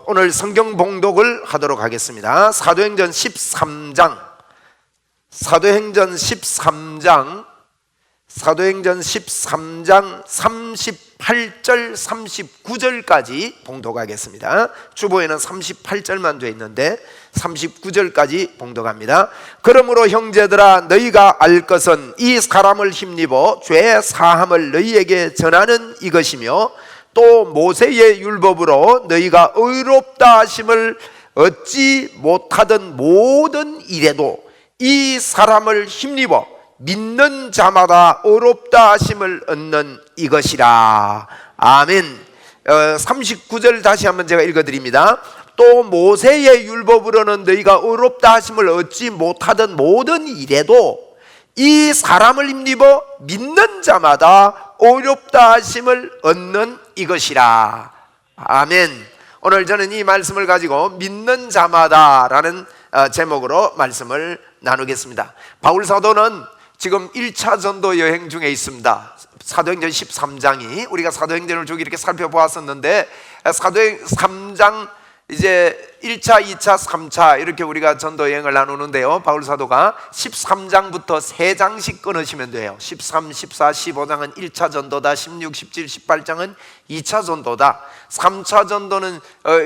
오늘 성경 봉독을 하도록 하겠습니다. 사도행전 13장 38절 39절까지 봉독하겠습니다. 주보에는 38절만 되어 있는데 39절까지 봉독합니다. 그러므로 형제들아, 너희가 알 것은 이 사람을 힘입어 죄 사함을 너희에게 전하는 이것이며, 또 모세의 율법으로 너희가 의롭다 하심을 얻지 못하던 모든 일에도 이 사람을 힘입어 믿는 자마다 의롭다 하심을 얻는 이것이라. 아멘. 39절 다시 한번 제가 읽어드립니다. 또 모세의 율법으로는 너희가 의롭다 하심을 얻지 못하던 모든 일에도 이 사람을 힘입어 믿는 자마다 의롭다 하심을 얻는 이것이라. 아멘. 오늘 저는 이 말씀을 가지고 믿는 자마다라는 제목으로 말씀을 나누겠습니다. 바울 사도는 지금 1차 전도 여행 중에 있습니다. 사도행전 13장이 우리가 사도행전을 쭉 이렇게 살펴보았었는데, 사도행 3장 이제 1차, 2차, 3차 이렇게 우리가 전도 여행을 나누는데요, 바울 사도가 13장부터 3장씩 끊으시면 돼요. 13, 14, 15장은 1차 전도다. 16, 17, 18장은 2차 전도다. 3차 전도는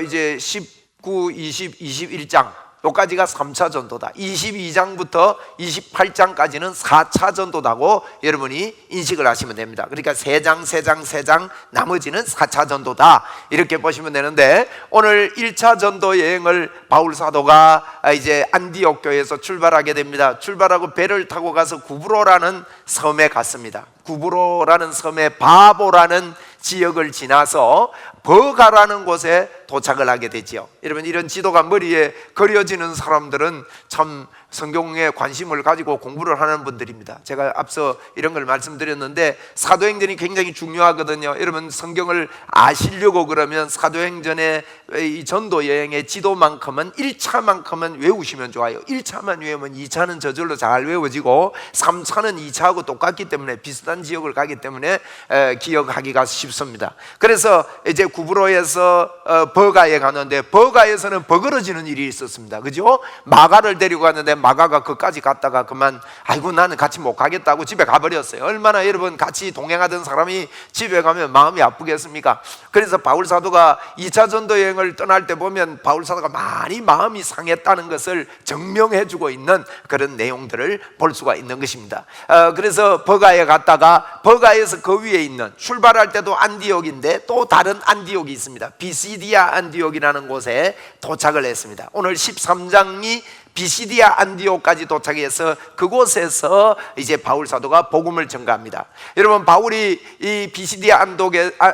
이제 19, 20, 21장 요까지가 3차 전도다. 22장부터 28장까지는 4차 전도다고 여러분이 인식을 하시면 됩니다. 그러니까 3장 나머지는 4차 전도다 이렇게 보시면 되는데, 오늘 1차 전도 여행을 바울 사도가 이제 안디옥 교회에서 출발하게 됩니다. 출발하고 배를 타고 가서 구브로라는 섬에 갔습니다. 구브로라는 섬에 바보라는 지역을 지나서 버가라는 곳에 도착을 하게 되지요. 여러분, 이런 지도가 머리에 그려지는 사람들은 참 성경에 관심을 가지고 공부를 하는 분들입니다. 제가 앞서 이런 걸 말씀드렸는데, 사도행전이 굉장히 중요하거든요. 여러분, 성경을 아시려고 그러면 사도행전의 이 전도 여행의 지도만큼은 1차만큼은 외우시면 좋아요. 1차만 외우면 2차는 저절로 잘 외워지고 3차는 2차하고 똑같기 때문에, 비슷한 지역을 가기 때문에 기억하기가 쉽습니다. 그래서 이제 구브로에서 버가에 가는데, 버가에서는 버그러지는 일이 있었습니다. 그죠? 마가를 데리고 갔는데 마가가 그까지 갔다가 그만 아이고 나는 같이 못 가겠다고 집에 가버렸어요. 얼마나 여러분 같이 동행하던 사람이 집에 가면 마음이 아프겠습니까? 그래서 바울 사도가 2차 전도 여행을 떠날 때 보면 바울 사도가 많이 마음이 상했다는 것을 증명해 주고 있는 그런 내용들을 볼 수가 있는 것입니다. 그래서 버가에 갔다가 버가에서 그 위에 있는, 출발할 때도 안디옥인데 또 다른 안디옥이 있습니다. 비시디아 안디옥이라는 곳에 도착을 했습니다. 오늘 13장이 비시디아 안디옥까지 도착해서 그곳에서 이제 바울 사도가 복음을 전가합니다. 여러분, 바울이 이 비시디아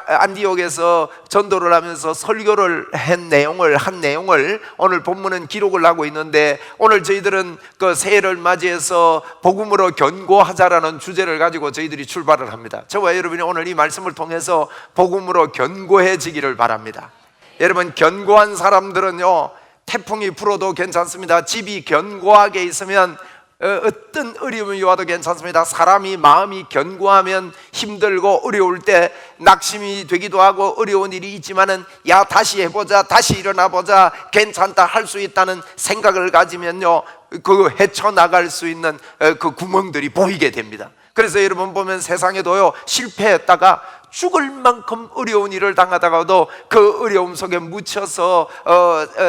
안디옥에서 전도를 하면서 설교를 한 내용을 오늘 본문은 기록을 하고 있는데, 오늘 저희들은 그 새해를 맞이해서 복음으로 견고하자라는 주제를 가지고 저희들이 출발을 합니다. 저와 여러분이 오늘 이 말씀을 통해서 복음으로 견고해지기를 바랍니다. 여러분, 견고한 사람들은요, 태풍이 불어도 괜찮습니다. 집이 견고하게 있으면 어떤 어려움이 와도 괜찮습니다. 사람이 마음이 견고하면 힘들고 어려울 때 낙심이 되기도 하고 어려운 일이 있지만은, 야 다시 해보자, 다시 일어나보자, 괜찮다, 할 수 있다는 생각을 가지면요, 그 헤쳐나갈 수 있는 그 구멍들이 보이게 됩니다. 그래서 여러분 보면 세상에도요, 실패했다가 죽을 만큼 어려운 일을 당하다가도 그 어려움 속에 묻혀서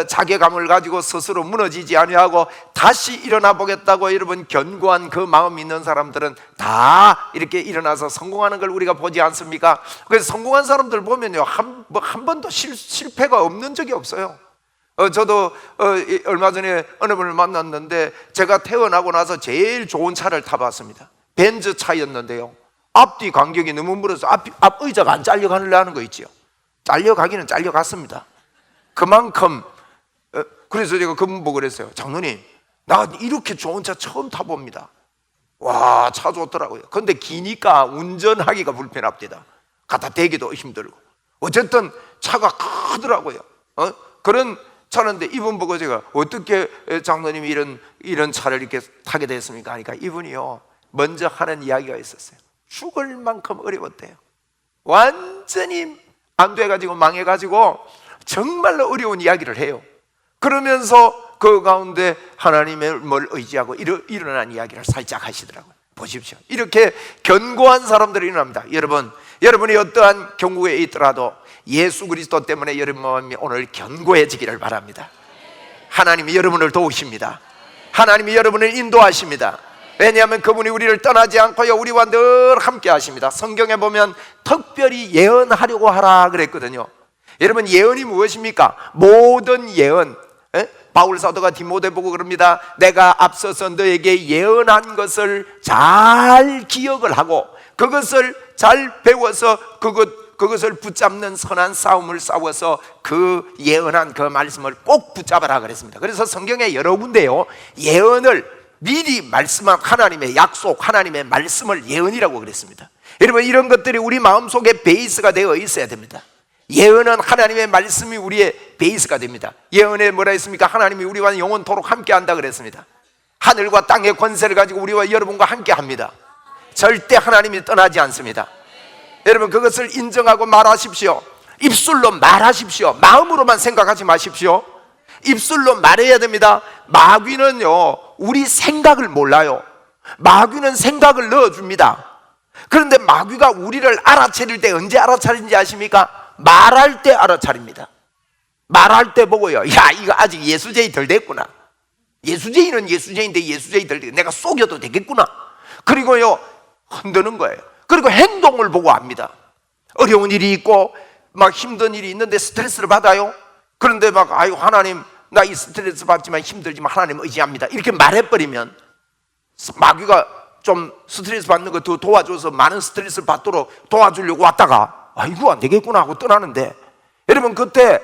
자괴감을 가지고 스스로 무너지지 아니하고 다시 일어나 보겠다고 여러분 견고한 그 마음이 있는 사람들은 다 이렇게 일어나서 성공하는 걸 우리가 보지 않습니까? 그래서 성공한 사람들 보면요, 한 번도 실패가 없는 적이 없어요. 저도 얼마 전에 어느 분을 만났는데, 제가 태어나고 나서 제일 좋은 차를 타봤습니다. 벤츠 차였는데요, 앞뒤 간격이 너무 멀어서 앞 의자가 안 잘려가려는 거 있죠. 잘려가기는 잘려갔습니다. 그만큼. 그래서 제가 그분 보고 그랬어요. 장로님, 나 이렇게 좋은 차 처음 타봅니다. 와, 차 좋더라고요. 근데 기니까 운전하기가 불편합니다. 갖다 대기도 힘들고. 어쨌든 차가 크더라고요. 그런 차는데, 이분 보고 제가 어떻게 장로님이 이런 차를 이렇게 타게 됐습니까? 하니까 이분이요, 먼저 하는 이야기가 있었어요. 죽을 만큼 어려웠대요. 완전히 안 돼가지고 망해가지고 정말로 어려운 이야기를 해요. 그러면서 그 가운데 하나님을 의지하고 일어난 이야기를 살짝 하시더라고요. 보십시오. 이렇게 견고한 사람들이 일어납니다. 여러분이 어떠한 경우에 있더라도 예수 그리스도 때문에 여러분이 오늘 견고해지기를 바랍니다. 하나님이 여러분을 도우십니다. 하나님이 여러분을 인도하십니다. 왜냐하면 그분이 우리를 떠나지 않고요, 우리와 늘 함께 하십니다. 성경에 보면 특별히 예언하려고 하라 그랬거든요. 여러분, 예언이 무엇입니까? 모든 예언, 바울 사도가 디모데 보고 그럽니다. 내가 앞서서 너에게 예언한 것을 잘 기억을 하고 그것을 잘 배워서 그것을 붙잡는 선한 싸움을 싸워서 그 예언한 그 말씀을 꼭 붙잡아라 그랬습니다. 그래서 성경에 여러 군데요, 예언을 미리 말씀한 하나님의 약속, 하나님의 말씀을 예언이라고 그랬습니다. 여러분, 이런 것들이 우리 마음속에 베이스가 되어 있어야 됩니다. 예언은 하나님의 말씀이 우리의 베이스가 됩니다. 예언에 뭐라 했습니까? 하나님이 우리와 영원토록 함께 한다 그랬습니다. 하늘과 땅의 권세를 가지고 우리와 여러분과 함께 합니다. 절대 하나님이 떠나지 않습니다. 여러분, 그것을 인정하고 말하십시오. 입술로 말하십시오. 마음으로만 생각하지 마십시오. 입술로 말해야 됩니다. 마귀는요, 우리 생각을 몰라요. 마귀는 생각을 넣어줍니다. 그런데 마귀가 우리를 알아차릴 때 언제 알아차린지 아십니까? 말할 때 알아차립니다. 말할 때 보고요, 야, 이거 아직 예수제이 덜 됐구나. 예수제이는 예수제이인데 예수제이 덜 됐구나. 내가 속여도 되겠구나. 그리고요, 흔드는 거예요. 그리고 행동을 보고 압니다. 어려운 일이 있고 막 힘든 일이 있는데 스트레스를 받아요. 그런데 막, 아유, 하나님, 나 이 스트레스 받지만 힘들지만 하나님 의지합니다, 이렇게 말해버리면 마귀가 좀 스트레스 받는 거 더 도와줘서 많은 스트레스를 받도록 도와주려고 왔다가 아이고 안 되겠구나 하고 떠나는데, 여러분, 그때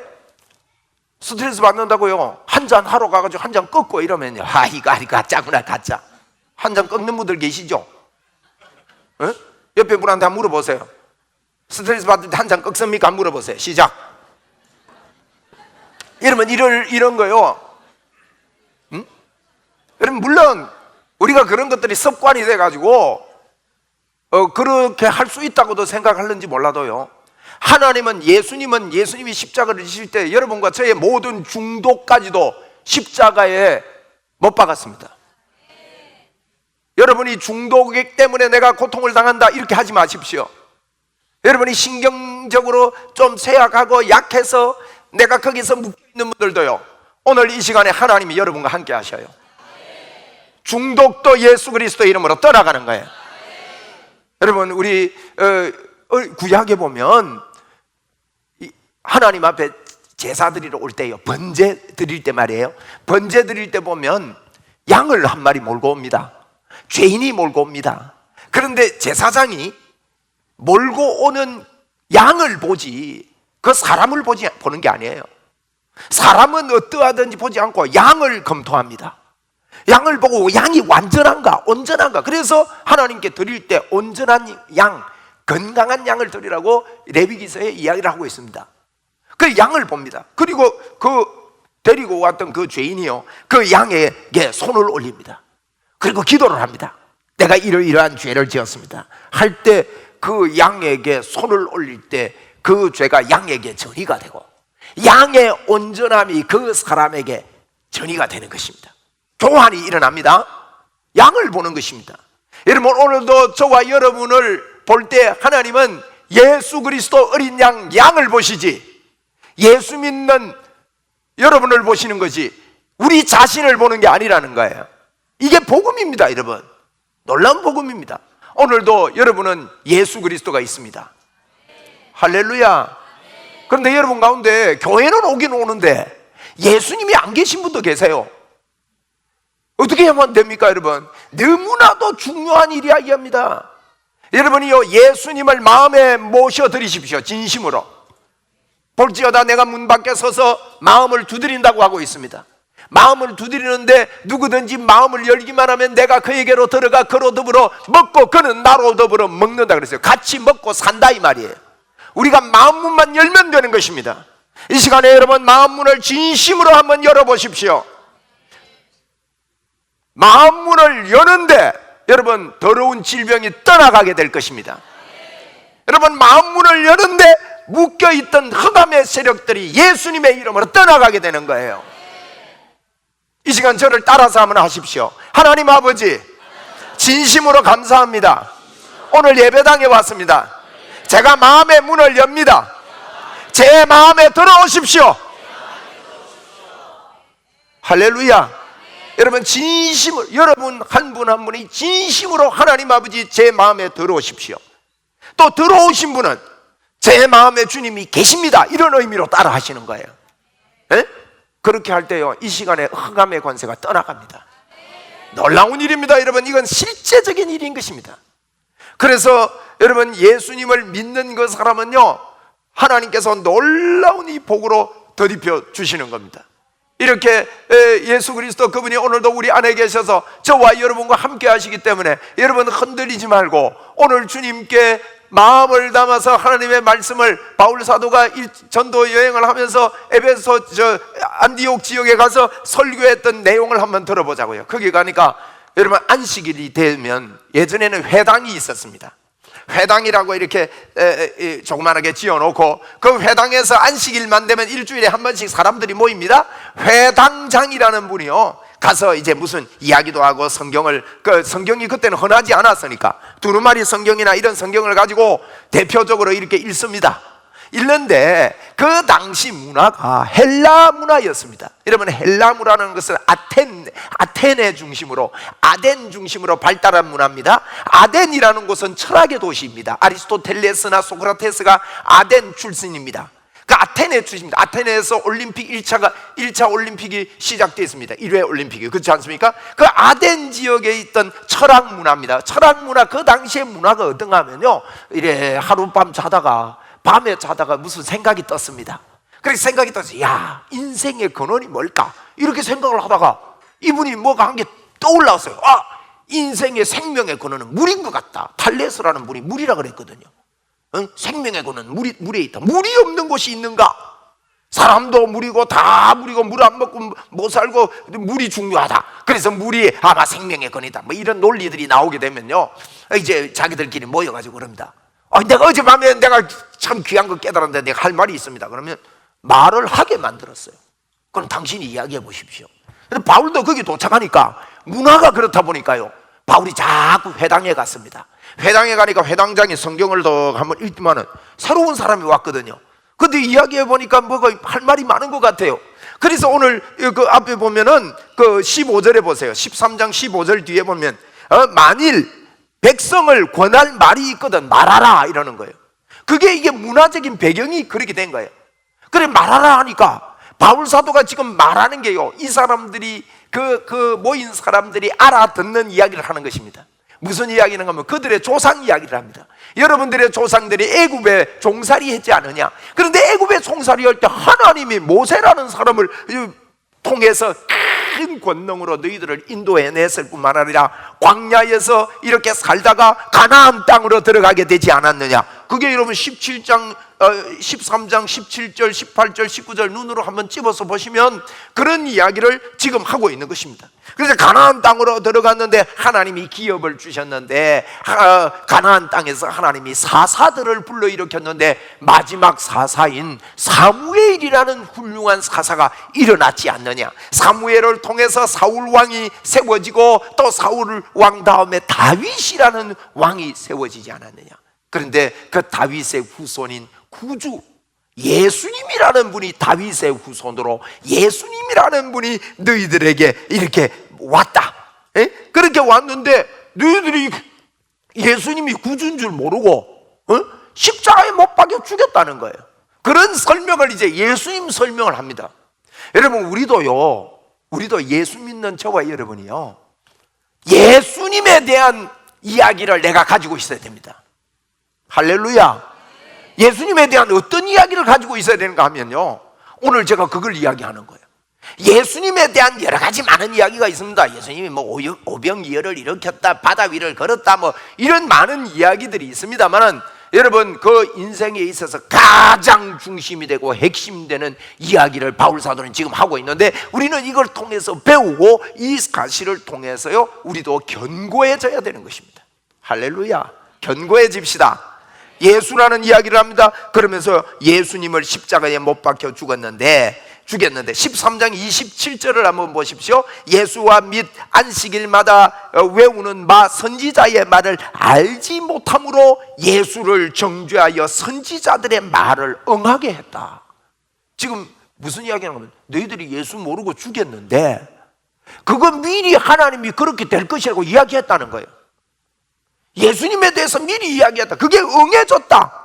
스트레스 받는다고요, 한잔 하러 가가지고 한 잔 꺾고 이러면요, 아, 이거 가짜구나, 가짜. 한 잔 꺾는 분들 계시죠? 에? 옆에 분한테 한번 물어보세요. 스트레스 받을 때 한 잔 꺾습니까? 한번 물어보세요. 시작. 여러분, 이런 거요, 응? 여러분, 물론 우리가 그런 것들이 습관이 돼가지고 그렇게 할 수 있다고도 생각하는지 몰라도요, 예수님이 십자가를 지실 때 여러분과 저의 모든 중독까지도 십자가에 못 박았습니다. 여러분이 중독이기 때문에 내가 고통을 당한다 이렇게 하지 마십시오. 여러분이 신경적으로 좀 쇠약하고 약해서 내가 거기서 묶여있는 분들도요, 오늘 이 시간에 하나님이 여러분과 함께 하셔요. 중독도 예수 그리스도 이름으로 떠나가는 거예요. 여러분, 우리 구약에 보면 하나님 앞에 제사 드리러 올 때요, 번제 드릴 때 말이에요, 번제 드릴 때 보면 양을 한 마리 몰고 옵니다. 죄인이 몰고 옵니다. 그런데 제사장이 몰고 오는 양을 보지 그 사람을 보는 게 아니에요. 사람은 어떠하든지 보지 않고 양을 검토합니다. 양을 보고 양이 완전한가 온전한가. 그래서 하나님께 드릴 때 온전한 양, 건강한 양을 드리라고 레위기서에 이야기를 하고 있습니다. 그 양을 봅니다. 그리고 그 데리고 왔던 그 죄인이요, 그 양에게 손을 올립니다. 그리고 기도를 합니다. 내가 이러이러한 죄를 지었습니다 할 때 그 양에게 손을 올릴 때 그 죄가 양에게 전이가 되고 양의 온전함이 그 사람에게 전이가 되는 것입니다. 교환이 일어납니다. 양을 보는 것입니다. 여러분, 오늘도 저와 여러분을 볼 때 하나님은 예수 그리스도 어린 양을 보시지 예수 믿는 여러분을 보시는 거지 우리 자신을 보는 게 아니라는 거예요. 이게 복음입니다. 여러분, 놀라운 복음입니다. 오늘도 여러분은 예수 그리스도가 있습니다. 할렐루야. 그런데 여러분 가운데 교회는 오긴 오는데 예수님이 안 계신 분도 계세요. 어떻게 하면 됩니까? 여러분, 너무나도 중요한 일이야 이합니다. 여러분이요, 예수님을 마음에 모셔드리십시오. 진심으로. 볼지어다 내가 문 밖에 서서 마음을 두드린다고 하고 있습니다. 마음을 두드리는데 누구든지 마음을 열기만 하면 내가 그에게로 들어가 그로 더불어 먹고 그는 나로 더불어 먹는다 그랬어요. 같이 먹고 산다 이 말이에요. 우리가 마음문만 열면 되는 것입니다. 이 시간에 여러분, 마음문을 진심으로 한번 열어보십시오. 마음문을 여는데 여러분, 더러운 질병이 떠나가게 될 것입니다. 여러분, 마음문을 여는데 묶여있던 흑암의 세력들이 예수님의 이름으로 떠나가게 되는 거예요. 이 시간 저를 따라서 한번 하십시오. 하나님 아버지, 진심으로 감사합니다. 오늘 예배당에 왔습니다. 제가 마음의 문을 엽니다. 제 마음에 들어오십시오. 할렐루야. 여러분 진심으로, 여러분 한 분 한 분이 진심으로 하나님 아버지 제 마음에 들어오십시오. 또 들어오신 분은 제 마음에 주님이 계십니다, 이런 의미로 따라 하시는 거예요. 에? 그렇게 할 때요, 이 시간에 흑암의 권세가 떠나갑니다. 놀라운 일입니다. 여러분, 이건 실제적인 일인 것입니다. 그래서 여러분, 예수님을 믿는 그 사람은요, 하나님께서 놀라운 이 복으로 덧입혀 주시는 겁니다. 이렇게 예수 그리스도 그분이 오늘도 우리 안에 계셔서 저와 여러분과 함께 하시기 때문에 여러분 흔들리지 말고, 오늘 주님께 마음을 담아서 하나님의 말씀을, 바울 사도가 전도 여행을 하면서 에베소 안디옥 지역에 가서 설교했던 내용을 한번 들어보자고요. 거기 가니까 여러분, 안식일이 되면 예전에는 회당이 있었습니다. 회당이라고 이렇게 조그만하게 지어놓고, 그 회당에서 안식일만 되면 일주일에 한 번씩 사람들이 모입니다. 회당장이라는 분이요, 가서 이제 무슨 이야기도 하고 성경이 그때는 흔하지 않았으니까 두루마리 성경이나 이런 성경을 가지고 대표적으로 이렇게 읽습니다. 읽는데 그 당시 문화가 헬라 문화였습니다. 여러분, 헬라 문화라는 것은 아테네 중심으로, 아덴 중심으로 발달한 문화입니다. 아덴이라는 곳은 철학의 도시입니다. 아리스토텔레스나 소크라테스가 아덴 출신입니다. 그 아테네 출신입니다. 아테네에서 올림픽 1차 올림픽이 시작됐습니다. 1회 올림픽이, 그렇지 않습니까? 그 아덴 지역에 있던 철학 문화입니다. 철학 문화, 그 당시의 문화가 어떤가 하면요, 이래 하룻밤 자다가, 밤에 자다가 무슨 생각이 떴습니다. 그래서 생각이 떠서, 야, 인생의 근원이 뭘까? 이렇게 생각을 하다가 이분이 뭐가 한 게 떠올랐어요. 아, 인생의 생명의 근원은 물인 것 같다. 탈레스라는 분이 물이라 그랬거든요. 응? 생명의 근원은 물에 있다. 물이 없는 곳이 있는가? 사람도 물이고 다 물이고, 물 안 먹고 못 살고 물이 중요하다. 그래서 물이 아마 생명의 근이다. 뭐 이런 논리들이 나오게 되면요, 이제 자기들끼리 모여가지고 그럽니다. 내가 어젯밤에 내가 참 귀한 거 깨달았는데 내가 할 말이 있습니다. 그러면 말을 하게 만들었어요. 그럼 당신이 이야기해 보십시오. 근데 바울도 거기 도착하니까 문화가 그렇다 보니까요, 바울이 자꾸 회당에 갔습니다. 회당에 가니까 회당장이 성경을 더 한번 읽지만은 새로운 사람이 왔거든요. 근데 이야기해 보니까 뭐가 할 말이 많은 것 같아요. 그래서 오늘 그 앞에 보면은 그 15절에 보세요. 13장 15절 뒤에 보면 만일 백성을 권할 말이 있거든 말하라 이러는 거예요. 그게 이게 문화적인 배경이 그렇게 된 거예요. 그래, 말하라 하니까 바울 사도가 지금 말하는 게요, 이 사람들이 그 모인 사람들이 알아듣는 이야기를 하는 것입니다. 무슨 이야기는 하면 그들의 조상 이야기를 합니다. 여러분들의 조상들이 애굽에 종살이 했지 않느냐? 그런데 애굽에 종살이 할 때 하나님이 모세라는 사람을 통해서 큰 권능으로 너희들을 인도해냈을 뿐만 아니라 광야에서 이렇게 살다가 가나안 땅으로 들어가게 되지 않았느냐? 그게 여러분 13장 17절 18절 19절 눈으로 한번 찝어서 보시면 그런 이야기를 지금 하고 있는 것입니다. 그래서 가나안 땅으로 들어갔는데 하나님이 기업을 주셨는데, 가나안 땅에서 하나님이 사사들을 불러일으켰는데 마지막 사사인 사무엘이라는 훌륭한 사사가 일어났지 않느냐? 사무엘을 통해서 사울 왕이 세워지고 또 사울 왕 다음에 다윗이라는 왕이 세워지지 않았느냐? 그런데 그 다윗의 후손인 구주 예수님이라는 분이 다윗의 후손으로, 예수님이라는 분이 너희들에게 이렇게 왔다. 그렇게 왔는데 너희들이 예수님이 구주인 줄 모르고 십자가에 못 박여 죽였다는 거예요. 그런 설명을 이제 예수님 설명을 합니다. 여러분, 우리도 예수 믿는 저와 여러분이요, 예수님에 대한 이야기를 내가 가지고 있어야 됩니다. 할렐루야. 예수님에 대한 어떤 이야기를 가지고 있어야 되는가 하면요, 오늘 제가 그걸 이야기하는 거예요. 예수님에 대한 여러 가지 많은 이야기가 있습니다. 예수님이 뭐 오병이어를 일으켰다, 바다 위를 걸었다, 뭐 이런 많은 이야기들이 있습니다만은, 여러분, 그 인생에 있어서 가장 중심이 되고 핵심이 되는 이야기를 바울 사도는 지금 하고 있는데, 우리는 이걸 통해서 배우고 이 사실을 통해서요, 우리도 견고해져야 되는 것입니다. 할렐루야. 견고해집시다. 예수라는 이야기를 합니다. 그러면서 예수님을 십자가에 못 박혀 죽였는데 13장 27절을 한번 보십시오. 예수와 및 안식일마다 외우는 마 선지자의 말을 알지 못함으로 예수를 정죄하여 선지자들의 말을 응하게 했다. 지금 무슨 이야기하는 거면 너희들이 예수 모르고 죽였는데 그거 미리 하나님이 그렇게 될 것이라고 이야기했다는 거예요. 예수님에 대해서 미리 이야기했다. 그게 응해졌다.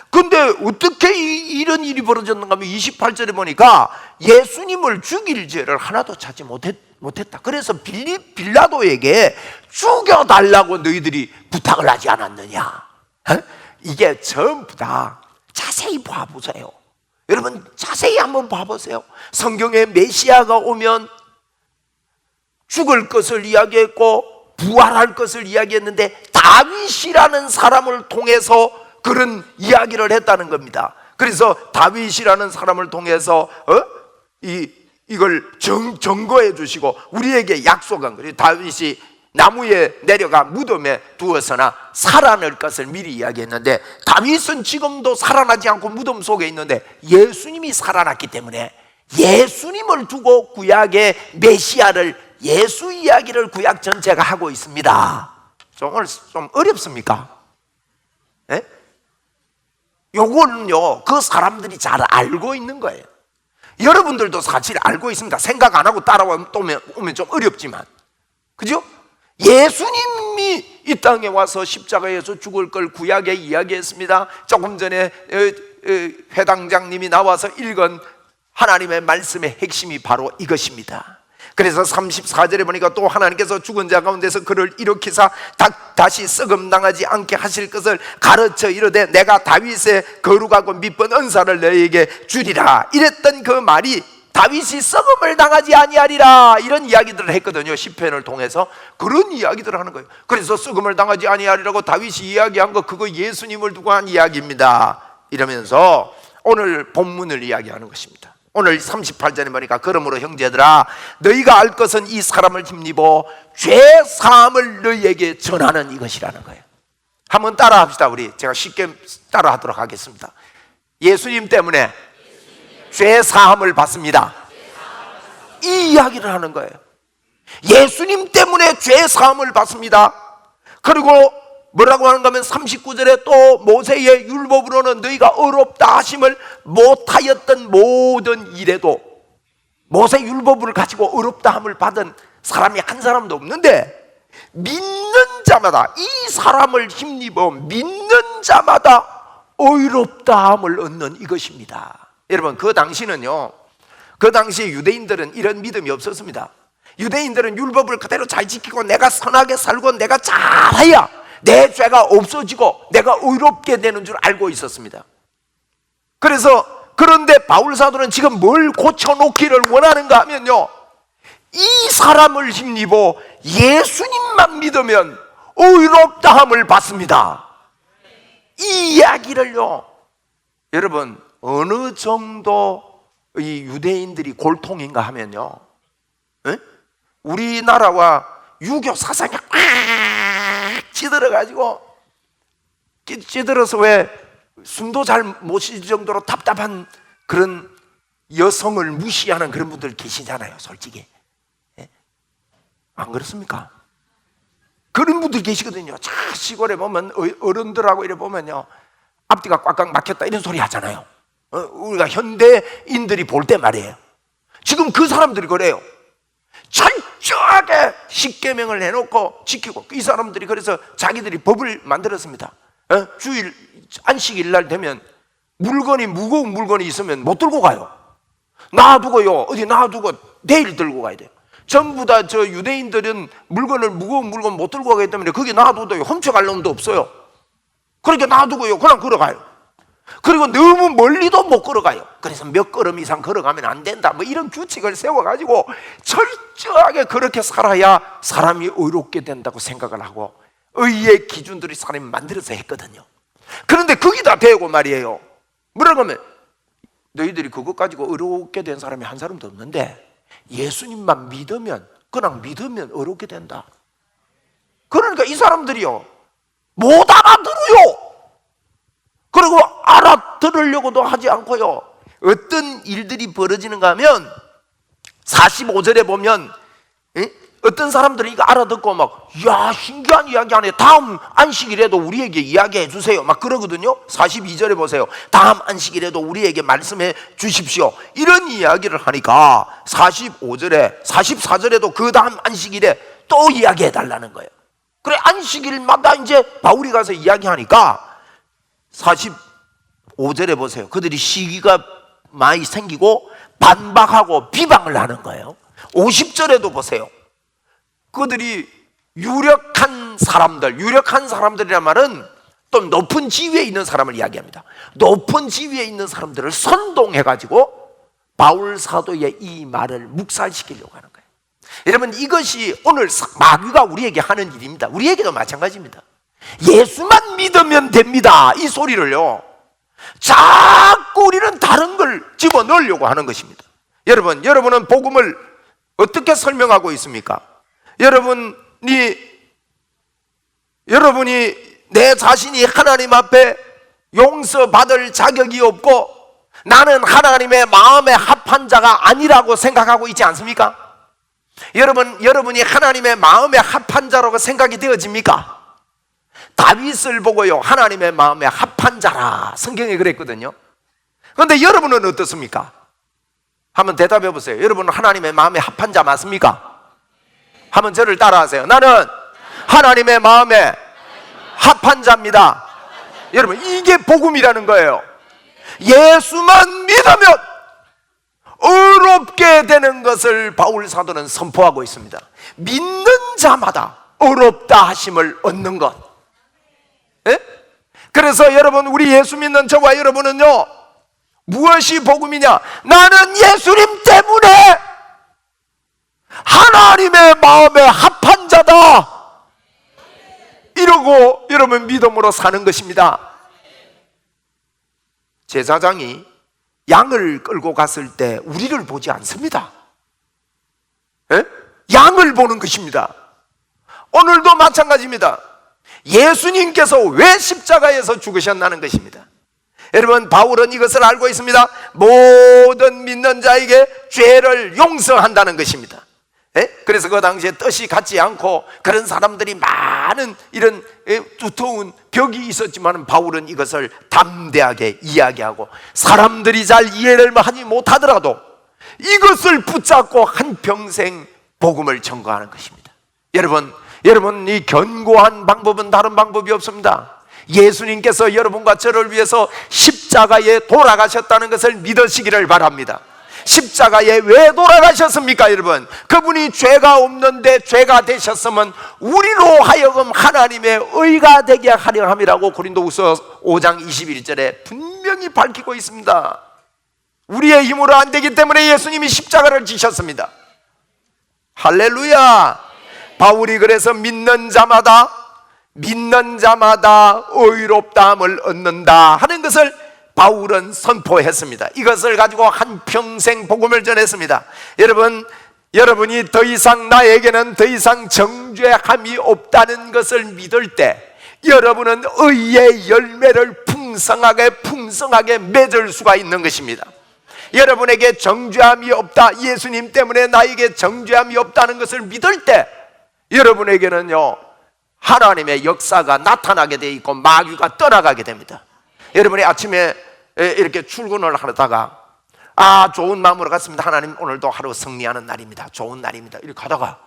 근데 어떻게 이런 일이 벌어졌는가 하면 28절에 보니까 예수님을 죽일 죄를 하나도 찾지 못했다. 그래서 빌라도에게 죽여달라고 너희들이 부탁을 하지 않았느냐. 이게 전부 다 자세히 봐보세요. 여러분 자세히 한번 봐보세요. 성경에 메시아가 오면 죽을 것을 이야기했고 부활할 것을 이야기했는데 다윗이라는 사람을 통해서 그런 이야기를 했다는 겁니다. 그래서 다윗이라는 사람을 통해서 이걸 증거해 주시고 우리에게 약속한 거예요. 다윗이 나무에 내려가 무덤에 두어서나 살아날 것을 미리 이야기했는데 다윗은 지금도 살아나지 않고 무덤 속에 있는데 예수님이 살아났기 때문에 예수님을 두고 구약의 메시아를 예수 이야기를 구약 전체가 하고 있습니다. 오늘 좀 어렵습니까? 네? 요거는요 그 사람들이 잘 알고 있는 거예요. 여러분들도 사실 알고 있습니다. 생각 안 하고 따라오면 좀 어렵지만, 그죠? 예수님이 이 땅에 와서 십자가에서 죽을 걸 구약에 이야기했습니다. 조금 전에 회당장님이 나와서 읽은 하나님의 말씀의 핵심이 바로 이것입니다. 그래서 34절에 보니까 또 하나님께서 죽은 자 가운데서 그를 일으키사 다시 썩음당하지 않게 하실 것을 가르쳐 이르되 내가 다윗의 거룩하고 미쁜 은사를 너희에게 주리라. 이랬던 그 말이 다윗이 썩음을 당하지 아니하리라 이런 이야기들을 했거든요. 시편을 통해서 그런 이야기들을 하는 거예요. 그래서 썩음을 당하지 아니하리라고 다윗이 이야기한 거 그거 예수님을 두고 한 이야기입니다. 이러면서 오늘 본문을 이야기하는 것입니다. 오늘 38절에 보니까 그러므로 형제들아 너희가 알 것은 이 사람을 힘입어 죄 사함을 너희에게 전하는 이것이라는 거예요. 한번 따라 합시다. 우리 제가 쉽게 따라 하도록 하겠습니다. 예수님 때문에 죄 사함을 받습니다. 이 이야기를 하는 거예요. 예수님 때문에 죄 사함을 받습니다. 그리고 뭐라고 하는가 하면 39절에 또 모세의 율법으로는 너희가 어렵다 하심을 못하였던 모든 일에도 모세 율법을 가지고 어렵다 함을 받은 사람이 한 사람도 없는데 믿는 자마다 이 사람을 힘입어 믿는 자마다 의롭다 함을 얻는 이것입니다. 여러분 그 당시는요 그 당시에 유대인들은 이런 믿음이 없었습니다. 유대인들은 율법을 그대로 잘 지키고 내가 선하게 살고 내가 잘해야 내 죄가 없어지고 내가 의롭게 되는 줄 알고 있었습니다. 그런데 바울 사도는 지금 뭘 고쳐놓기를 원하는가 하면요 이 사람을 힘입어 예수님만 믿으면 의롭다함을 받습니다. 이 이야기를요 여러분 어느 정도 이 유대인들이 골통인가 하면요 우리나라와 유교 사상이 꽉 찌들어서 왜 숨도 잘 못 쉴 정도로 답답한 그런 여성을 무시하는 그런 분들 계시잖아요. 솔직히 안 그렇습니까? 그런 분들 계시거든요. 자 시골에 보면 어른들하고 이래 보면요 앞뒤가 꽉꽉 막혔다 이런 소리 하잖아요. 우리가 현대인들이 볼 때 말이에요. 지금 그 사람들이 그래요. 철저하게 십계명을 해놓고 지키고 이 사람들이 그래서 자기들이 법을 만들었습니다. 주일 안식일 날 되면 무거운 물건이 있으면 못 들고 가요. 놔두고요 어디 놔두고 내일 들고 가야 돼요. 전부 다 저 유대인들은 무거운 물건 못 들고 가기 때문에 거기 놔둬도요 훔쳐갈 놈도 없어요. 그러니까 놔두고요 그냥 걸어가요. 그리고 너무 멀리도 못 걸어가요. 그래서 몇 걸음 이상 걸어가면 안 된다 뭐 이런 규칙을 세워가지고 철저하게 그렇게 살아야 사람이 의롭게 된다고 생각을 하고 의의 기준들이 사람이 만들어서 했거든요. 그런데 거기다 대고 말이에요 뭐라고 하면 너희들이 그것 가지고 의롭게 된 사람이 한 사람도 없는데 예수님만 믿으면 그냥 믿으면 의롭게 된다. 그러니까 이 사람들이요 못 알아들어요. 그리고 알아들으려고도 하지 않고요. 어떤 일들이 벌어지는가 하면 45절에 보면 어떤 사람들은 이거 알아듣고 막, 야, 신기한 이야기 하네. 다음 안식일에도 우리에게 이야기해 주세요. 막 그러거든요. 42절에 보세요. 다음 안식일에도 우리에게 말씀해 주십시오. 이런 이야기를 하니까 45절에, 44절에도 그 다음 안식일에 또 이야기해 달라는 거예요. 그래, 안식일마다 이제 바울이 가서 이야기하니까 45절에 보세요. 그들이 시기가 많이 생기고 반박하고 비방을 하는 거예요. 50절에도 보세요. 그들이 유력한 사람들이란 말은 또 높은 지위에 있는 사람을 이야기합니다. 높은 지위에 있는 사람들을 선동해가지고 바울 사도의 이 말을 묵살시키려고 하는 거예요. 여러분, 이것이 오늘 마귀가 우리에게 하는 일입니다. 우리에게도 마찬가지입니다. 예수만 믿으면 됩니다, 이 소리를요, 자꾸 우리는 다른 걸 집어넣으려고 하는 것입니다. 여러분은 복음을 어떻게 설명하고 있습니까? 여러분이 내 자신이 하나님 앞에 용서받을 자격이 없고 나는 하나님의 마음에 합한 자가 아니라고 생각하고 있지 않습니까? 여러분이 하나님의 마음에 합한 자라고 생각이 되어집니까? 다윗을 보고요, 하나님의 마음에 합한 자라 성경에 그랬거든요. 그런데 여러분은 어떻습니까? 한번 대답해 보세요. 여러분은 하나님의 마음에 합한 자 맞습니까? 한번 저를 따라하세요. 나는 하나님의 마음에 합한 자입니다. 여러분, 이게 복음이라는 거예요. 예수만 믿으면 의롭게 되는 것을 바울 사도는 선포하고 있습니다. 믿는 자마다 의롭다 하심을 얻는 것. 예? 그래서 여러분, 우리 예수 믿는 저와 여러분은요, 무엇이 복음이냐? 나는 예수님 때문에 하나님의 마음에 합한 자다, 이러고 여러분 믿음으로 사는 것입니다. 제사장이 양을 끌고 갔을 때 우리를 보지 않습니다. 에? 양을 보는 것입니다. 오늘도 마찬가지입니다. 예수님께서 왜 십자가에서 죽으셨다는 것입니다. 여러분, 바울은 이것을 알고 있습니다. 모든 믿는 자에게 죄를 용서한다는 것입니다. 그래서 그 당시에 뜻이 같지 않고 그런 사람들이 많은 이런 두터운 벽이 있었지만 바울은 이것을 담대하게 이야기하고 사람들이 잘 이해를 하지 못하더라도 이것을 붙잡고 한평생 복음을 전거하는 것입니다. 여러분, 이 견고한 방법은 다른 방법이 없습니다. 예수님께서 여러분과 저를 위해서 십자가에 돌아가셨다는 것을 믿으시기를 바랍니다. 십자가에 왜 돌아가셨습니까, 여러분? 그분이 죄가 없는데 죄가 되셨으면 우리로 하여금 하나님의 의가 되게 하려 함이라고 고린도후서 5장 21절에 분명히 밝히고 있습니다. 우리의 힘으로 안 되기 때문에 예수님이 십자가를 지셨습니다. 할렐루야. 바울이 그래서 믿는 자마다 의롭다함을 얻는다 하는 것을 바울은 선포했습니다. 이것을 가지고 한평생 복음을 전했습니다. 여러분이 더 이상 나에게는 더 이상 정죄함이 없다는 것을 믿을 때 여러분은 의의 열매를 풍성하게 맺을 수가 있는 것입니다. 여러분에게 정죄함이 없다, 예수님 때문에 나에게 정죄함이 없다는 것을 믿을 때 여러분에게는요, 하나님의 역사가 나타나게 돼 있고 마귀가 떠나가게 됩니다. 여러분이 아침에 이렇게 출근을 하다가 좋은 마음으로 갔습니다. 하나님, 오늘도 하루 승리하는 날입니다. 좋은 날입니다. 이렇게 가다가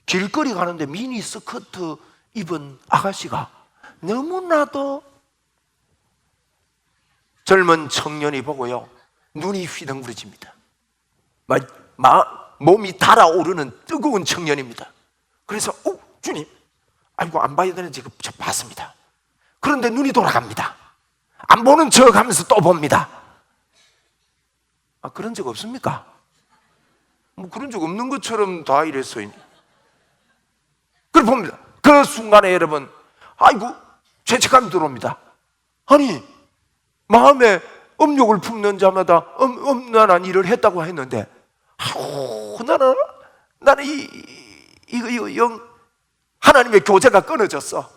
길거리 가는데 미니 스커트 입은 아가씨가 너무나도 젊은 청년이 보고요, 눈이 휘둥그레집니다. 몸이 달아오르는 뜨거운 청년입니다. 그래서 주님, 아이고, 안 봐야 되는지 저 봤습니다. 그런데 눈이 돌아갑니다. 안 보는 척 하면서 또 봅니다. 그런 적 없습니까? 그런 적 없는 것처럼 다 이랬어요. 그걸 봅니다. 그 순간에 여러분, 아이고, 죄책감이 들어옵니다. 아니, 마음에 음욕을 품는 자마다 음란한 일을 했다고 했는데, 나는 하나님의 교제가 끊어졌어.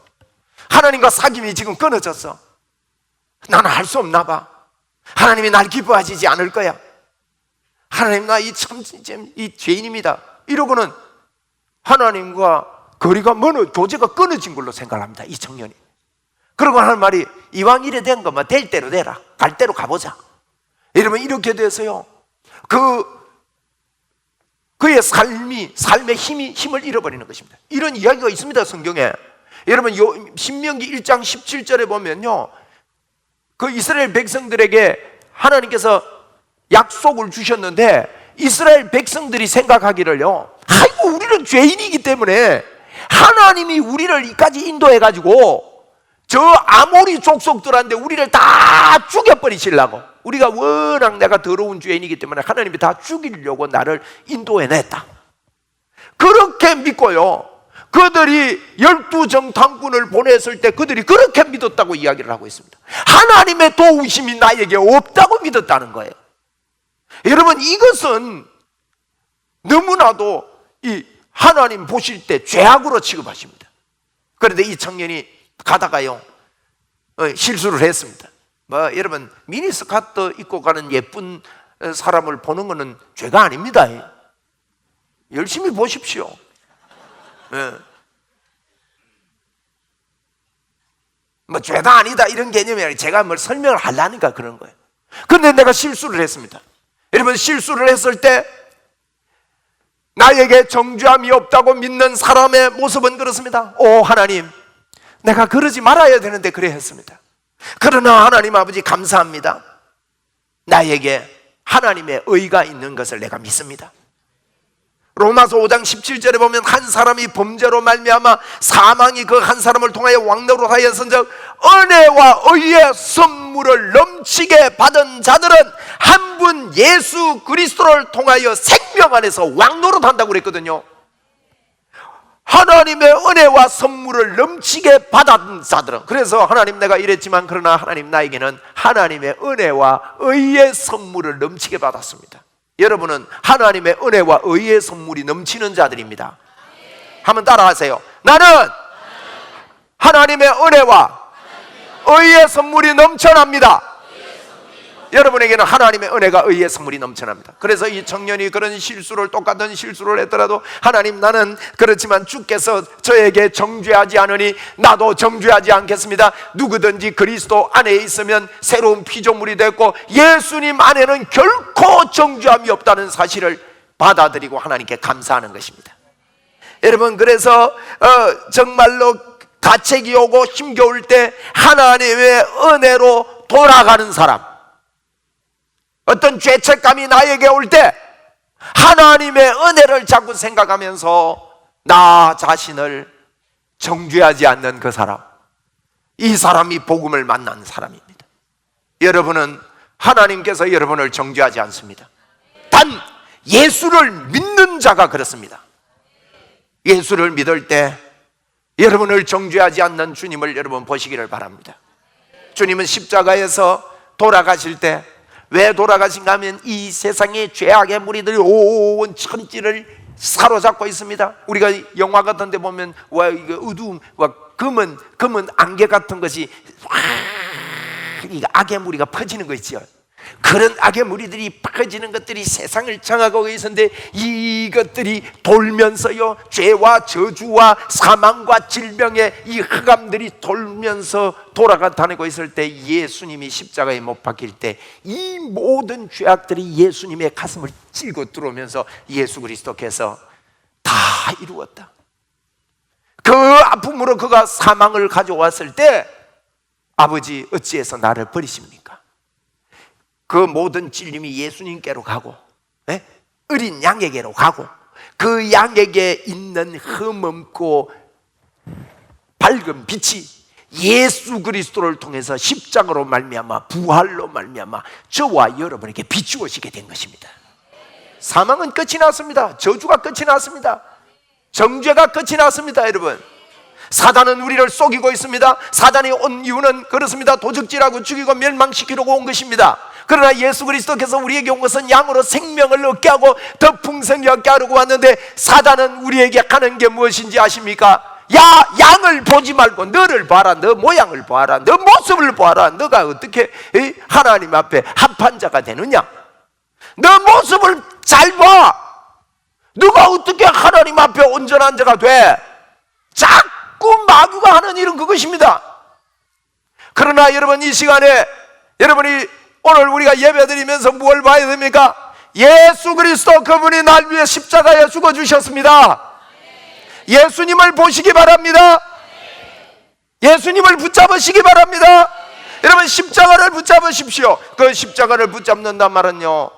하나님과 사귐이 지금 끊어졌어. 나는 할 수 없나 봐. 하나님이 날 기뻐하시지 않을 거야. 하나님, 나 이 죄인입니다. 이러고는 하나님과 거리가 교제가 끊어진 걸로 생각합니다, 이 청년이. 그러고 하는 말이, 이왕 이래 된 거면 될 대로 되라. 갈 대로 가보자. 여러분, 이렇게 돼서요, 그의 삶의 힘을 잃어버리는 것입니다. 이런 이야기가 있습니다, 성경에. 여러분, 신명기 1장 17절에 보면요, 그 이스라엘 백성들에게 하나님께서 약속을 주셨는데, 이스라엘 백성들이 생각하기를요, 아이고, 우리는 죄인이기 때문에 하나님이 우리를 이까지 인도해가지고 저 아모리 족속들한테 우리를 다 죽여버리시려고, 우리가 워낙 내가 더러운 죄인이기 때문에 하나님이 다 죽이려고 나를 인도해냈다, 그렇게 믿고요, 그들이 12정탐꾼을 보냈을 때 그들이 그렇게 믿었다고 이야기를 하고 있습니다. 하나님의 도우심이 나에게 없다고 믿었다는 거예요. 여러분, 이것은 너무나도 이 하나님 보실 때 죄악으로 취급하십니다. 그런데 이 청년이 가다가요, 실수를 했습니다. 여러분, 미니스커트 입고 가는 예쁜 사람을 보는 것은 죄가 아닙니다. 열심히 보십시오. 죄가 아니다 이런 개념이 아니라 제가 뭘 설명을 하려니까 그런 거예요. 그런데 내가 실수를 했습니다. 여러분, 실수를 했을 때 나에게 정죄함이 없다고 믿는 사람의 모습은 그렇습니다. 오 하나님, 내가 그러지 말아야 되는데 그래 했습니다. 그러나 하나님 아버지, 감사합니다. 나에게 하나님의 의가 있는 것을 내가 믿습니다. 로마서 5장 17절에 보면, 한 사람이 범죄로 말미암아 사망이 그 한 사람을 통하여 왕노로 하였은즉 은혜와 의의 선물을 넘치게 받은 자들은 한 분 예수 그리스도를 통하여 생명 안에서 왕노릇한다고 그랬거든요. 하나님의 은혜와 선물을 넘치게 받은 자들은, 그래서 하나님, 내가 이랬지만 그러나 하나님, 나에게는 하나님의 은혜와 의의 선물을 넘치게 받았습니다. 여러분은 하나님의 은혜와 의의 선물이 넘치는 자들입니다. 한번 따라하세요. 나는 하나님의 은혜와 의의 선물이 넘쳐납니다. 여러분에게는 하나님의 은혜가 의의 선물이 넘쳐납니다. 그래서 이 청년이 그런 실수를, 똑같은 실수를 했더라도, 하나님, 나는 그렇지만 주께서 저에게 정죄하지 않으니 나도 정죄하지 않겠습니다. 누구든지 그리스도 안에 있으면 새로운 피조물이 됐고 예수님 안에는 결코 정죄함이 없다는 사실을 받아들이고 하나님께 감사하는 것입니다. 여러분, 그래서 정말로 가책이 오고 힘겨울 때 하나님의 은혜로 돌아가는 사람, 어떤 죄책감이 나에게 올 때 하나님의 은혜를 자꾸 생각하면서 나 자신을 정죄하지 않는 그 사람, 이 사람이 복음을 만난 사람입니다. 여러분은, 하나님께서 여러분을 정죄하지 않습니다. 단 예수를 믿는 자가 그렇습니다. 예수를 믿을 때 여러분을 정죄하지 않는 주님을 여러분 보시기를 바랍니다. 주님은 십자가에서 돌아가실 때 왜 돌아가신가 하면, 이 세상의 죄악의 무리들이 온 천지를 사로잡고 있습니다. 우리가 영화 같은 데 보면 이거 어두움, 검은 안개 같은 것이 악의 무리가 퍼지는 거 있죠. 그런 악의 무리들이 퍼지는 것들이 세상을 장악하고 있었는데, 이것들이 돌면서요, 죄와 저주와 사망과 질병의 이 흑암들이 돌면서 돌아다니고 있을 때, 예수님이 십자가에 못 박힐 때 이 모든 죄악들이 예수님의 가슴을 찔고 들어오면서 예수 그리스도께서 다 이루었다, 그 아픔으로 그가 사망을 가져왔을 때, 아버지, 어찌해서 나를 버리십니까? 그 모든 찔림이 예수님께로 가고, 어린 양에게로 가고, 그 양에게 있는 흠없고 밝은 빛이 예수 그리스도를 통해서 십자가로 말미암아, 부활로 말미암아 저와 여러분에게 비추어지게 된 것입니다. 사망은 끝이 났습니다. 저주가 끝이 났습니다. 정죄가 끝이 났습니다. 여러분, 사단은 우리를 속이고 있습니다. 사단이 온 이유는 그렇습니다. 도적질하고 죽이고 멸망시키려고 온 것입니다. 그러나 예수 그리스도께서 우리에게 온 것은 양으로 생명을 얻게 하고 더 풍성히 얻게 하려고 왔는데, 사단은 우리에게 하는 게 무엇인지 아십니까? 야, 양을 보지 말고 너를 봐라. 너 모양을 봐라. 너 모습을 봐라. 너가 어떻게 하나님 앞에 합한 자가 되느냐? 너 모습을 잘 봐. 누가 어떻게 하나님 앞에 온전한 자가 돼? 자꾸 마귀가 하는 일은 그것입니다. 그러나 여러분, 이 시간에 여러분이 오늘 우리가 예배드리면서 무엇을 봐야 됩니까? 예수 그리스도, 그분이 날 위해 십자가에 죽어주셨습니다. 예수님을 보시기 바랍니다. 예수님을 붙잡으시기 바랍니다. 여러분, 십자가를 붙잡으십시오. 그 십자가를 붙잡는단 말은요,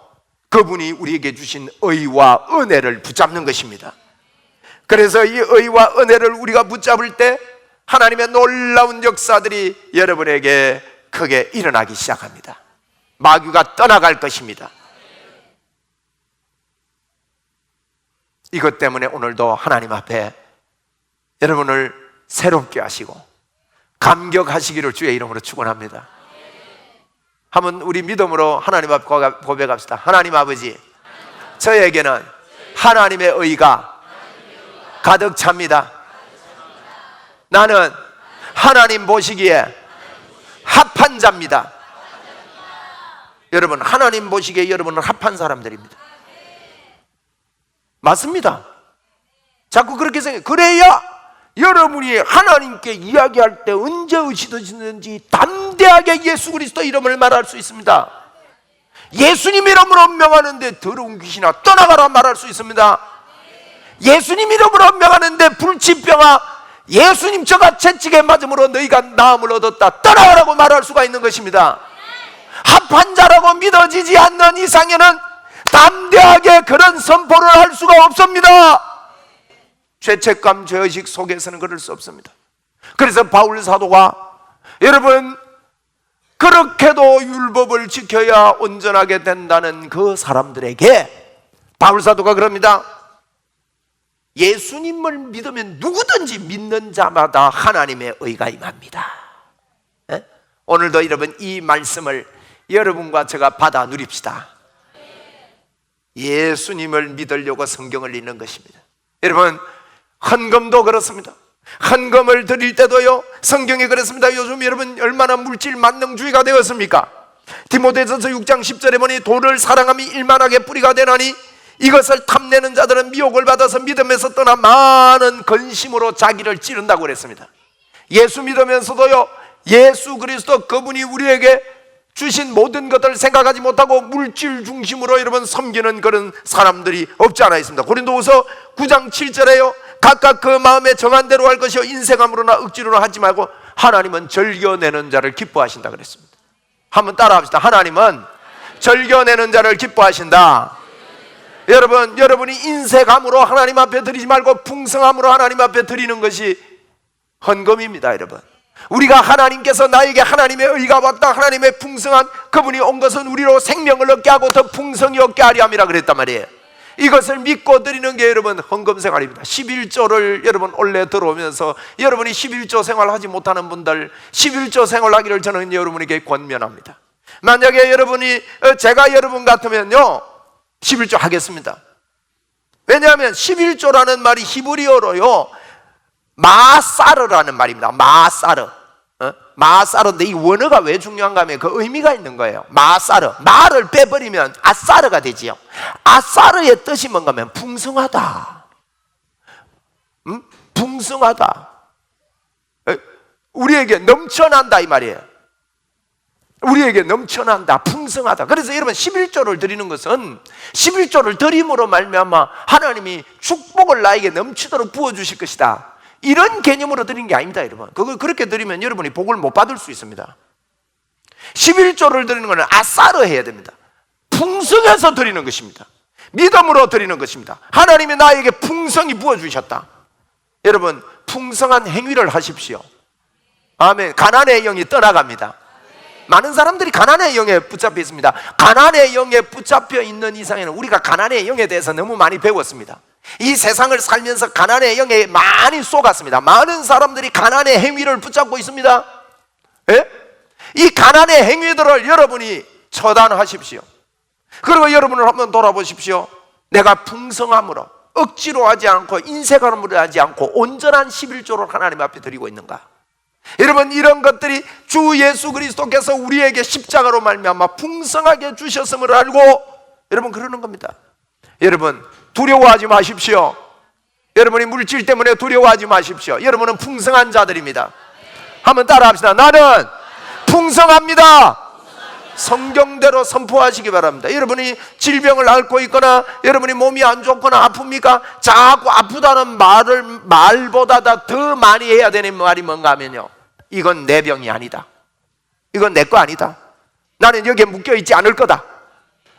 그분이 우리에게 주신 의와 은혜를 붙잡는 것입니다. 그래서 이 의와 은혜를 우리가 붙잡을 때 하나님의 놀라운 역사들이 여러분에게 크게 일어나기 시작합니다. 마귀가 떠나갈 것입니다. 이것 때문에 오늘도 하나님 앞에 여러분을 새롭게 하시고 감격하시기를 주의 이름으로 축원합니다. 한번 우리 믿음으로 하나님 앞에 고백합시다. 하나님 아버지, 저에게는 하나님의 의가 가득 찹니다. 나는 하나님 보시기에 합한 자입니다. 여러분, 하나님 보시기에 여러분은 합한 사람들입니다. 맞습니다. 자꾸 그렇게 생각해요. 그래야 여러분이 하나님께 이야기할 때 언제 의시든지 담대하게 예수 그리스도 이름을 말할 수 있습니다. 예수님 이름으로 명하는데 더러운 귀신아 떠나가라 말할 수 있습니다. 예수님 이름으로 명하는데 불치병아 예수님 저가 채찍에 맞음으로 너희가 나음을 얻었다 떠나가라고 말할 수가 있는 것입니다. 합한 자라고 믿어지지 않는 이상에는 담대하게 그런 선포를 할 수가 없습니다. 죄책감, 죄의식 속에서는 그럴 수 없습니다. 그래서 바울 사도가 여러분 그렇게도 율법을 지켜야 온전하게 된다는 그 사람들에게 바울 사도가 그럽니다. 예수님을 믿으면 누구든지 믿는 자마다 하나님의 의가 임합니다. 에? 오늘도 여러분 이 말씀을 여러분과 제가 받아 누립시다. 예수님을 믿으려고 성경을 읽는 것입니다. 여러분, 헌금도 그렇습니다. 헌금을 드릴 때도요, 성경이 그렇습니다. 요즘 여러분 얼마나 물질 만능주의가 되었습니까? 디모데전서 6장 10절에 보니 돈을 사랑함이 일만하게 뿌리가 되나니 이것을 탐내는 자들은 미혹을 받아서 믿음에서 떠나 많은 근심으로 자기를 찌른다고 그랬습니다. 예수 믿으면서도요, 예수 그리스도 그분이 우리에게 주신 모든 것들을 생각하지 못하고 물질 중심으로 여러분 섬기는 그런 사람들이 없지 않아 있습니다. 고린도후서 9장 7절에요, 각각 그 마음에 정한 대로 할 것이요 인색함으로나 억지로나 하지 말고 하나님은 즐겨내는 자를 기뻐하신다 그랬습니다. 한번 따라합시다. 하나님은 즐겨내는 자를 기뻐하신다. 여러분, 여러분이 인색함으로 하나님 앞에 드리지 말고 풍성함으로 하나님 앞에 드리는 것이 헌금입니다. 여러분, 우리가 하나님께서 나에게 하나님의 의가 왔다, 하나님의 풍성한 그분이 온 것은 우리로 생명을 얻게 하고 더 풍성히 얻게 하려 함이라 그랬단 말이에요. 이것을 믿고 드리는 게 여러분 헌금 생활입니다. 11조를 여러분 올해 들어오면서 여러분이 11조 생활하지 못하는 분들 11조 생활하기를 저는 여러분에게 권면합니다. 만약에 여러분이 제가 여러분 같으면요 11조 하겠습니다. 왜냐하면 11조라는 말이 히브리어로요 마사르라는 말입니다. 마사르. 마사르인데 이 원어가 왜 중요한가 하면 그 의미가 있는 거예요. 마사르. 마를 빼버리면 아사르가 되지요. 아사르의 뜻이 뭔가 하면 풍성하다. 풍성하다. 우리에게 넘쳐난다 이 말이에요. 우리에게 넘쳐난다, 풍성하다. 그래서 여러분 11조를 드리는 것은 11조를 드림으로 말미암아 하나님이 축복을 나에게 넘치도록 부어주실 것이다, 이런 개념으로 드리는 게 아닙니다. 여러분, 그걸 그렇게 드리면 여러분이 복을 못 받을 수 있습니다. 11조를 드리는 것은 아사르 해야 됩니다. 풍성해서 드리는 것입니다. 믿음으로 드리는 것입니다. 하나님이 나에게 풍성히 부어주셨다. 여러분, 풍성한 행위를 하십시오. 아멘. 가난의 영이 떠나갑니다. 많은 사람들이 가난의 영에 붙잡혀 있습니다. 가난의 영에 붙잡혀 있는 이상에는 우리가 가난의 영에 대해서 너무 많이 배웠습니다. 이 세상을 살면서 가난의 영에 많이 쏘갔습니다. 많은 사람들이 가난의 행위를 붙잡고 있습니다. 예? 이 가난의 행위들을 여러분이 처단하십시오. 그리고 여러분을 한번 돌아보십시오. 내가 풍성함으로 억지로 하지 않고 인색함으로 하지 않고 온전한 11조를 하나님 앞에 드리고 있는가? 여러분, 이런 것들이 주 예수 그리스도께서 우리에게 십자가로 말미암아 풍성하게 주셨음을 알고 여러분 그러는 겁니다. 여러분, 두려워하지 마십시오. 여러분이 물질 때문에 두려워하지 마십시오. 여러분은 풍성한 자들입니다. 한번 따라합시다. 나는 풍성합니다. 성경대로 선포하시기 바랍니다. 여러분이 질병을 앓고 있거나 여러분이 몸이 안 좋거나 아픕니까? 자꾸 아프다는 말보다 더 많이 해야 되는 말이 뭔가 하면요, 이건 내 병이 아니다. 이건 내 거 아니다. 나는 여기에 묶여있지 않을 거다.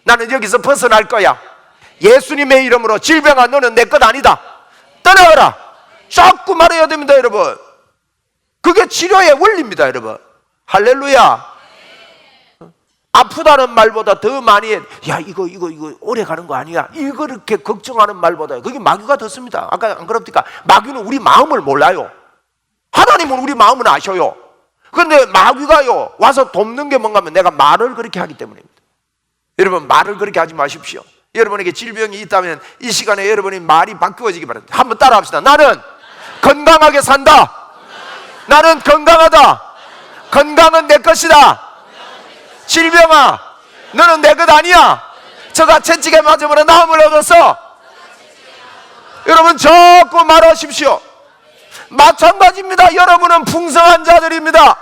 나는 여기서 벗어날 거야. 예수님의 이름으로 질병아, 너는 내 것 아니다. 떠나가라. 자꾸 말해야 됩니다, 여러분. 그게 치료의 원리입니다, 여러분. 할렐루야. 아프다는 말보다 더 많이 해. 야, 이거 오래 가는 거 아니야? 이거 이렇게 걱정하는 말보다 그게 마귀가 더 씁니다. 아까 안 그럽니까? 마귀는 우리 마음을 몰라요. 하나님은 우리 마음을 아셔요. 그런데 마귀가요 와서 돕는 게 뭔가 하면 내가 말을 그렇게 하기 때문입니다. 여러분, 말을 그렇게 하지 마십시오. 여러분에게 질병이 있다면 이 시간에 여러분이 말이 바꾸어지기 바랍니다. 한번 따라합시다. 나는 건강하게 산다. 나는 건강하다. 건강은 내 것이다. 질병아, 너는 내 것 아니야. 저가 채찍에 맞으면 나음을 얻었어. 여러분, 자꾸 말하십시오. 마찬가지입니다. 여러분은 풍성한 자들입니다.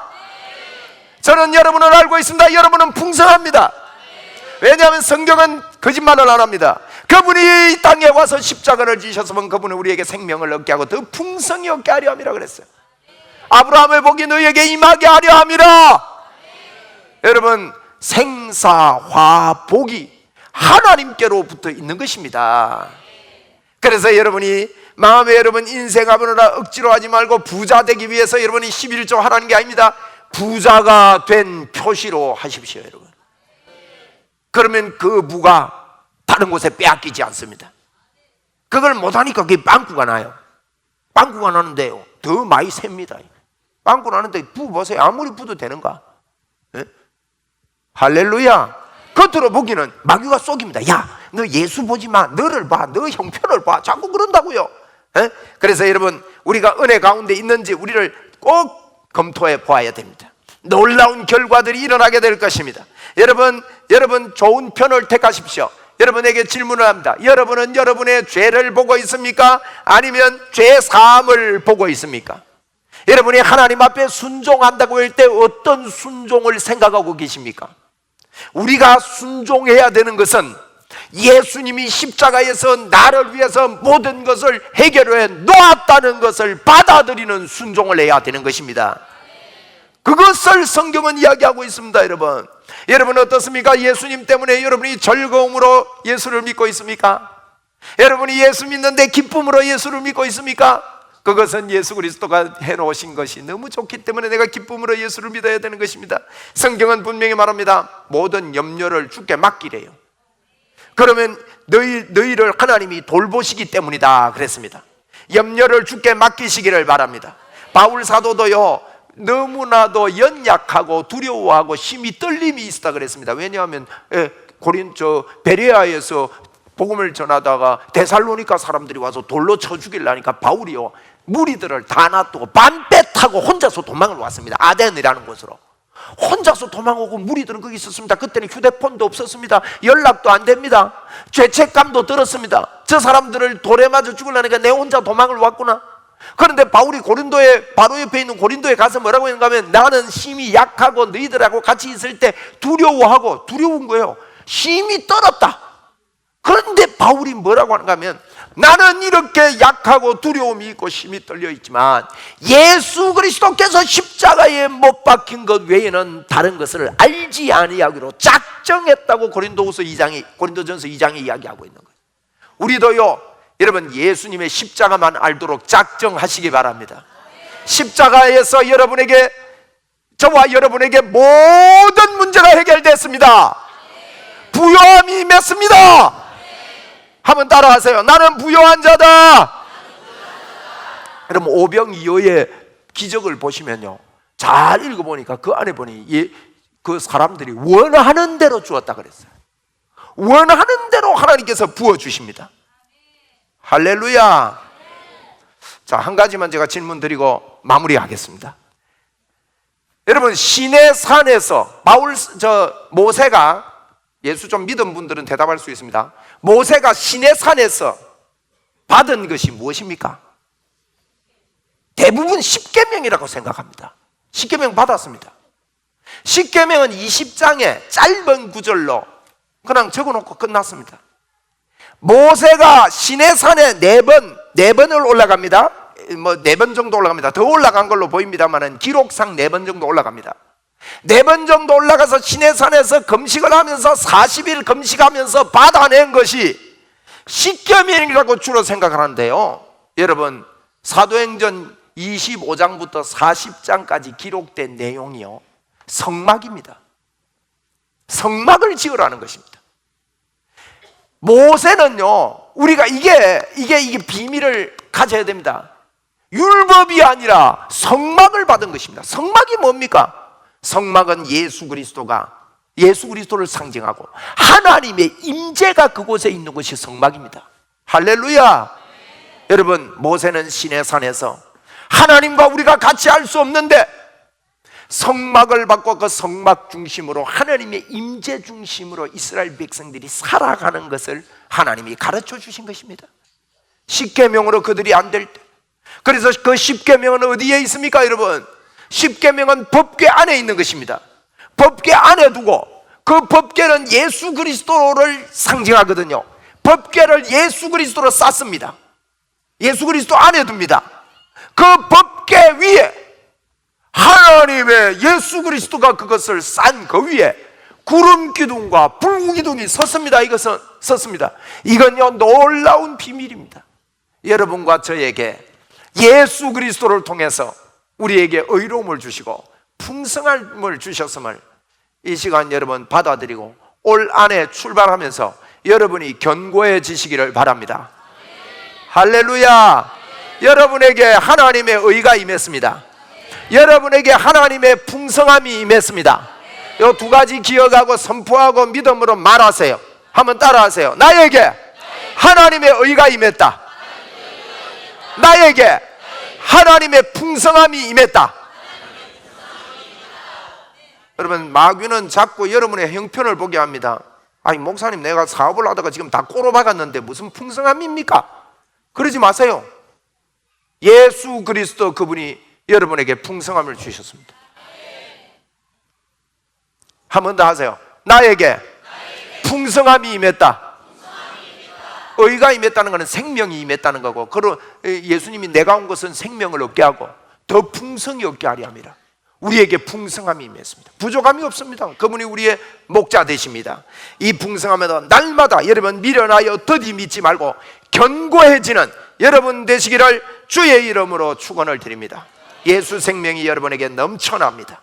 저는 여러분을 알고 있습니다. 여러분은 풍성합니다. 왜냐하면 성경은 거짓말을 안 합니다. 그분이 이 땅에 와서 십자가를 지셨으면 그분은 우리에게 생명을 얻게 하고 더 풍성히 얻게 하려 함이라 그랬어요. 아브라함의 복이 너희에게 임하게 하려 함이라. 여러분, 생사화복이 하나님께로부터 있는 것입니다. 그래서 여러분이 마음에 여러분 인생하느라 억지로 하지 말고 부자 되기 위해서 여러분이 11조 하라는 게 아닙니다. 부자가 된 표시로 하십시오, 여러분. 그러면 그 부가 다른 곳에 빼앗기지 않습니다. 그걸 못하니까 그게 빵꾸가 나요. 빵꾸가 나는데요, 더 많이 셉니다. 빵꾸 나는데 부 보세요. 아무리 부도 되는가? 예? 할렐루야. 겉으로 보기는 마귀가 속입니다. 야, 너 예수 보지 마. 너를 봐. 너 형편을 봐. 자꾸 그런다고요. 예? 그래서 여러분, 우리가 은혜 가운데 있는지 우리를 꼭 검토해 보아야 됩니다. 놀라운 결과들이 일어나게 될 것입니다. 여러분 좋은 편을 택하십시오. 여러분에게 질문을 합니다. 여러분은 여러분의 죄를 보고 있습니까? 아니면 죄 사함을 보고 있습니까? 여러분이 하나님 앞에 순종한다고 할 때 어떤 순종을 생각하고 계십니까? 우리가 순종해야 되는 것은 예수님이 십자가에서 나를 위해서 모든 것을 해결해 놓았다는 것을 받아들이는 순종을 해야 되는 것입니다. 그것을 성경은 이야기하고 있습니다. 여러분 어떻습니까? 예수님 때문에 여러분이 즐거움으로 예수를 믿고 있습니까? 여러분이 예수 믿는데 기쁨으로 예수를 믿고 있습니까? 그것은 예수 그리스도가 해놓으신 것이 너무 좋기 때문에 내가 기쁨으로 예수를 믿어야 되는 것입니다. 성경은 분명히 말합니다. 모든 염려를 주께 맡기래요. 그러면 너희를 하나님이 돌보시기 때문이다 그랬습니다. 염려를 주께 맡기시기를 바랍니다. 바울 사도도요, 너무나도 연약하고 두려워하고 심히 떨림이 있었다 그랬습니다. 왜냐하면 베레아에서 복음을 전하다가 데살로니가 사람들이 와서 돌로 쳐 죽이려니까 바울이요, 무리들을 다 놔두고 반배 타고 혼자서 도망을 왔습니다. 아덴이라는 곳으로 혼자서 도망오고 무리들은 거기 있었습니다. 그때는 휴대폰도 없었습니다. 연락도 안 됩니다. 죄책감도 들었습니다. 저 사람들을 돌에 맞아 죽으려니까 내 혼자 도망을 왔구나. 그런데 바울이 고린도에 바로 옆에 있는 고린도에 가서 뭐라고 했는가 하면, 나는 심히 약하고 너희들하고 같이 있을 때 두려운 거예요. 심히 떨었다. 그런데 바울이 뭐라고 하는가 하면, 나는 이렇게 약하고 두려움이 있고 심히 떨려 있지만 예수 그리스도께서 십자가에 못 박힌 것 외에는 다른 것을 알지 아니하기로 작정했다고 고린도전서 2장에 이야기하고 있는 거예요. 우리도요, 여러분 예수님의 십자가만 알도록 작정하시기 바랍니다. 십자가에서 저와 여러분에게 모든 문제가 해결됐습니다. 부요함이 임했습니다. 한번 따라하세요. 나는 부요한 자다. 여러분 오병이어의 기적을 보시면요, 잘 읽어보니까 그 안에 보니 그 사람들이 원하는 대로 주었다 그랬어요. 원하는 대로 하나님께서 부어주십니다. 할렐루야. 자, 한 가지만 제가 질문 드리고 마무리하겠습니다. 여러분, 시내 산에서 모세가, 예수 좀 믿은 분들은 대답할 수 있습니다. 모세가 시내 산에서 받은 것이 무엇입니까? 대부분 십계명이라고 생각합니다. 십계명 받았습니다. 십계명은 20장의 짧은 구절로 그냥 적어놓고 끝났습니다. 모세가 시내산에 네 번을 올라갑니다. 4번 정도 올라갑니다. 더 올라간 걸로 보입니다만 기록상 4번 정도 올라갑니다. 4번 정도 올라가서 시내산에서 금식을 하면서 40일 금식하면서 받아낸 것이 십계명이라고 주로 생각을 하는데요, 여러분, 사도행전 25장부터 40장까지 기록된 내용이요, 성막입니다. 성막을 지으라는 것입니다. 모세는요, 우리가 이게 비밀을 가져야 됩니다. 율법이 아니라 성막을 받은 것입니다. 성막이 뭡니까? 성막은 예수 그리스도를 상징하고 하나님의 임재가 그곳에 있는 것이 성막입니다. 할렐루야. 여러분, 모세는 시내산에서 하나님과 우리가 같이 할 수 없는데 성막을 받고 그 성막 중심으로 하나님의 임재 중심으로 이스라엘 백성들이 살아가는 것을 하나님이 가르쳐 주신 것입니다. 십계명으로 그들이 안 될 때, 그래서 그 십계명은 어디에 있습니까, 여러분? 십계명은 법궤 안에 있는 것입니다. 법궤 안에 두고, 그 법궤는 예수 그리스도를 상징하거든요. 법궤를 예수 그리스도로 쌌습니다. 예수 그리스도 안에 둡니다. 그 법궤 위에 하나님의 예수 그리스도가 그것을 싼 그 위에 구름 기둥과 불 기둥이 섰습니다. 이것은 섰습니다. 이건요, 놀라운 비밀입니다. 여러분과 저에게 예수 그리스도를 통해서 우리에게 의로움을 주시고 풍성함을 주셨음을 이 시간 여러분 받아들이고 올 한해 출발하면서 여러분이 견고해지시기를 바랍니다. 할렐루야. 여러분에게 하나님의 의가 임했습니다. 여러분에게 하나님의 풍성함이 임했습니다. 이 두 가지 기억하고 선포하고 믿음으로 말하세요. 한번 따라하세요. 나에게 하나님의 의가 임했다. 나에게 하나님의 풍성함이 임했다. 여러분, 마귀는 자꾸 여러분의 형편을 보게 합니다. 아니, 목사님, 내가 사업을 하다가 지금 다 꼬로박았는데 무슨 풍성함입니까? 그러지 마세요. 예수 그리스도 그분이 여러분에게 풍성함을 주셨습니다. 한 번 더 하세요. 나에게 풍성함이 임했다. 의가 임했다는 것은 생명이 임했다는 거고, 그리고 예수님이 내가 온 것은 생명을 얻게 하고 더 풍성히 얻게 하려 함이라. 우리에게 풍성함이 임했습니다. 부족함이 없습니다. 그분이 우리의 목자 되십니다. 이 풍성함에도 날마다 여러분 미련하여 더디 믿지 말고 견고해지는 여러분 되시기를 주의 이름으로 축원을 드립니다. 예수 생명이 여러분에게 넘쳐납니다.